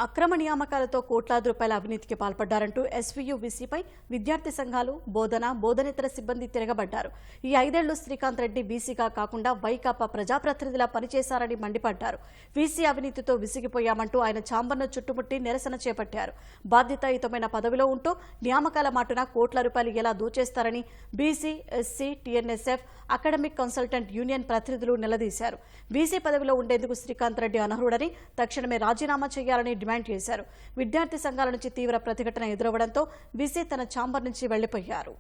అక్రమ నియామకాలతో కోట్లాది రూపాయల అవినీతికి పాల్పడ్డారంటూ ఎస్వీయూ వీసీపై విద్యార్థి సంఘాలు బోధనేతర సిబ్బంది తిరగబడ్డారు. ఈ 5 ఏళ్లు శ్రీకాంత్ రెడ్డి వీసీగా కాకుండా వైకాపా ప్రజాప్రతినిధిలా పనిచేశారని మండిపడ్డారు. వీసీ అవినీతితో విసిగిపోయామంటూ ఆయన ఛాంబర్ను చుట్టుముట్టి నిరసన చేపట్టారు. బాధ్యతాయుతమైన పదవిలో ఉంటూ నియామకాల మాటున కోట్ల రూపాయలు ఎలా దోచేస్తారని BC, SC, TNSF, academic consultant union ప్రతినిధులు నిలదీశారు. వీసీ పదవిలో ఉండేందుకు శ్రీకాంత్ రెడ్డి అనర్హుడని తక్షణమే రాజీనామా చేయాలని డిమాండ్ చేశారు. విద్యార్థి సంఘాల నుంచి తీవ్ర ప్రతిఘటన ఎదురవడంతో వీసీ తన ఛాంబర్ నుంచి వెళ్లిపోయారు.